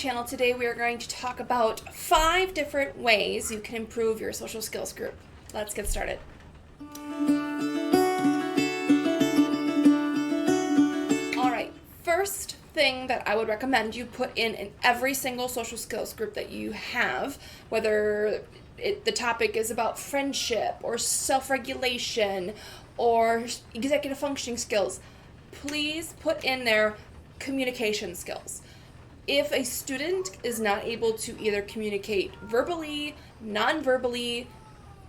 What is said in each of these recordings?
channel. Today we are going to talk about 5 different ways you can improve your social skills group. Let's get started. Alright, first thing that I would recommend you put in every single social skills group that you have, whether the topic is about friendship or self-regulation or executive functioning skills, please put in there communication skills. If a student is not able to either communicate verbally, non-verbally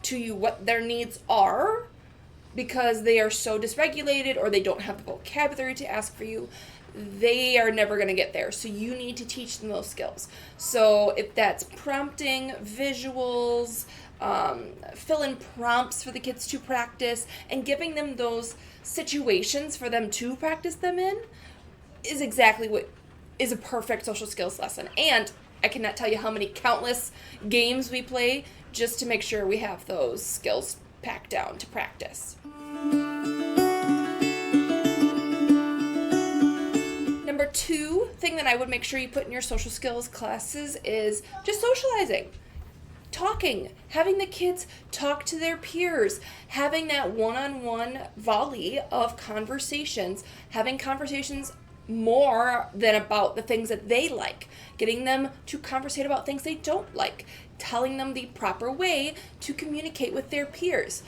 to you what their needs are because they are so dysregulated or they don't have the vocabulary to ask for you, they are never going to get there. So you need to teach them those skills. So if that's prompting, visuals, fill in prompts for the kids to practice, and giving them those situations for them to practice them in is exactly what is a perfect social skills lesson. And I cannot tell you how many countless games we play just to make sure we have those skills packed down to practice. Number 2 thing that I would make sure you put in your social skills classes is just socializing. Talking, having the kids talk to their peers, having that one-on-one volley of conversations, having conversations more than about the things that they like, getting them to conversate about things they don't like, telling them the proper way to communicate with their peers.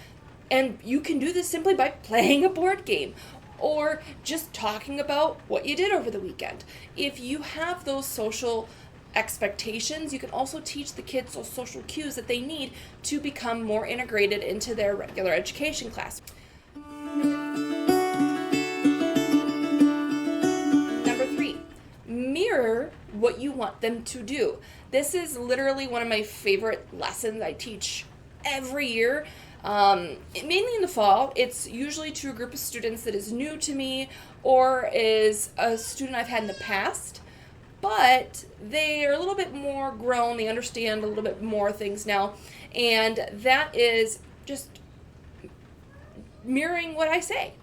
And you can do this simply by playing a board game or just talking about what you did over the weekend. If you have those social expectations, you can also teach the kids those social cues that they need to become more integrated into their regular education class. Number 3, mirror what you want them to do. This is literally one of my favorite lessons I teach every year. Mainly in the fall. It's usually to a group of students that is new to me or is a student I've had in the past, but they are a little bit more grown, they understand a little bit more things now, and that is just mirroring what I say.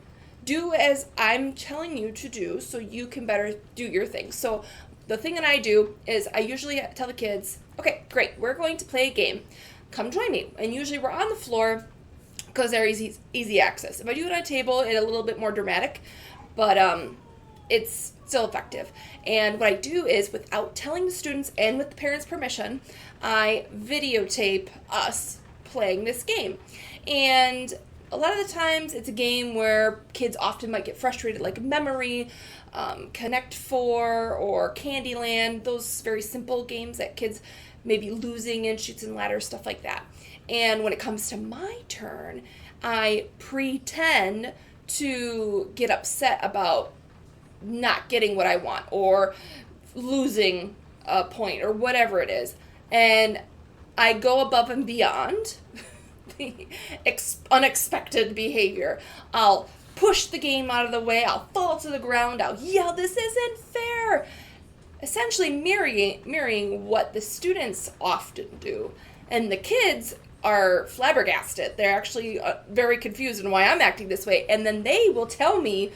Do as I'm telling you to do so you can better do your thing. So the thing that I do is I usually tell the kids, okay, great, we're going to play a game. Come join me. And usually we're on the floor because they're easy access. If I do it on a table, it's a little bit more dramatic, but it's still effective. And what I do is, without telling the students and with the parents' permission, I videotape us playing this game. And a lot of the times it's a game where kids often might get frustrated, like Memory, Connect 4, or Candyland, those very simple games that kids may be losing in Chutes and Ladders, stuff like that. And when it comes to my turn, I pretend to get upset about not getting what I want or losing a point or whatever it is. And I go above and beyond the unexpected behavior. I'll push the game out of the way. I'll fall to the ground. I'll yell, "This isn't fair!" Essentially mirroring what the students often do. And the kids are flabbergasted. They're actually very confused on why I'm acting this way. And then they will tell me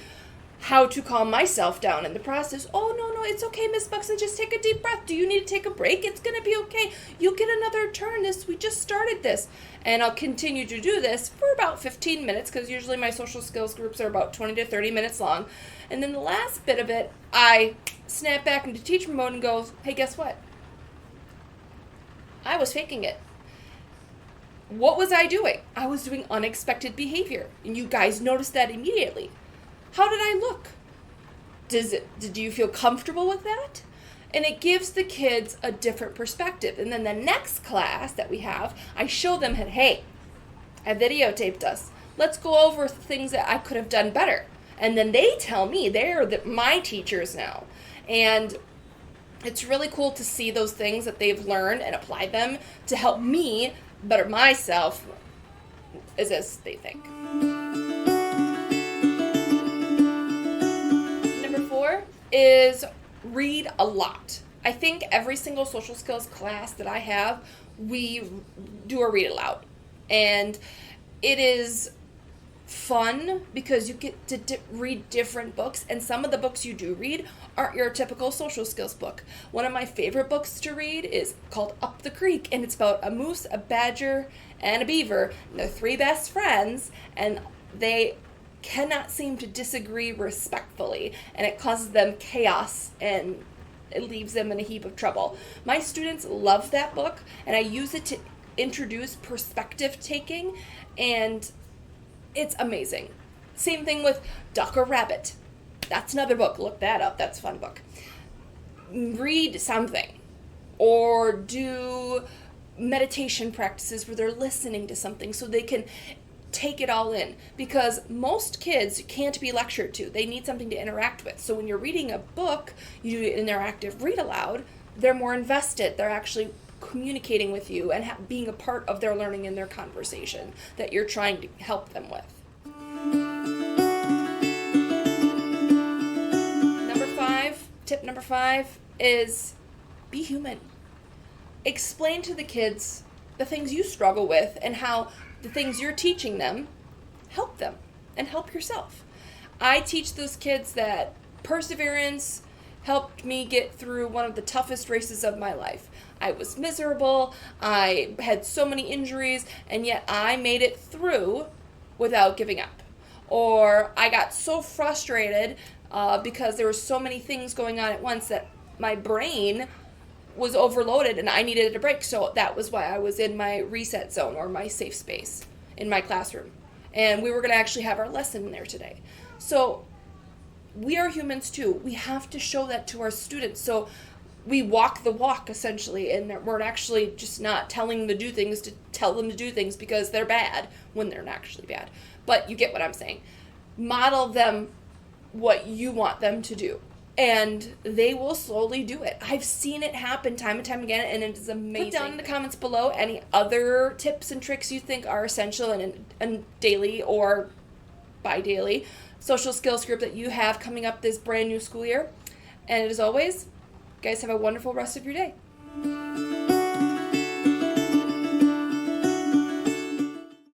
how to calm myself down in the process. "Oh, no, it's okay, Miss Buxton. Just take a deep breath. Do you need to take a break? It's going to be okay. You'll get another turn. We just started this." And I'll continue to do this for about 15 minutes because usually my social skills groups are about 20 to 30 minutes long. And then the last bit of it, I snap back into teacher mode and go, "Hey, guess what? I was faking it. What was I doing? I was doing unexpected behavior. And you guys noticed that immediately. How did I look? Did you feel comfortable with that?" And it gives the kids a different perspective. And then the next class that we have, I show them, "Hey, I videotaped us. Let's go over the things that I could have done better." And then they tell me they're my teachers now. And it's really cool to see those things that they've learned and apply them to help me better myself as they think. Number 4 is read a lot. I think every single social skills class that I have, we do a read aloud. And it is fun because you get to read different books, and some of the books you do read aren't your typical social skills book. One of my favorite books to read is called Up the Creek, and it's about a moose, a badger, and a beaver. And they're three best friends, and they cannot seem to disagree respectfully, and it causes them chaos, and it leaves them in a heap of trouble. My students love that book, and I use it to introduce perspective taking, and it's amazing. Same thing with Duck or Rabbit. That's another book. Look that up. That's a fun book. Read something, or do meditation practices where they're listening to something so they can take it all in, because most kids can't be lectured to. They need something to interact with. So when you're reading a book, you do an interactive read aloud, they're more invested. They're actually communicating with you and being a part of their learning and their conversation that you're trying to help them with. Tip number 5 is be human. Explain to the kids the things you struggle with and how the things you're teaching them and help yourself. I teach those kids that perseverance helped me get through one of the toughest races of my life. I was miserable, I had so many injuries, and yet I made it through without giving up. Or I got so frustrated because there were so many things going on at once that my brain was overloaded and I needed a break. So that was why I was in my reset zone, or my safe space in my classroom. And we were going to actually have our lesson in there today. So we are humans too. We have to show that to our students. So we walk the walk, essentially, and we're actually just not telling them to do things to tell them to do things because they're bad when they're not actually bad. But you get what I'm saying. Model them what you want them to do, and they will slowly do it. I've seen it happen time and time again, and it is amazing. Put down in the comments below any other tips and tricks you think are essential in daily or bi-daily social skills group that you have coming up this brand new school year. And as always, guys, have a wonderful rest of your day.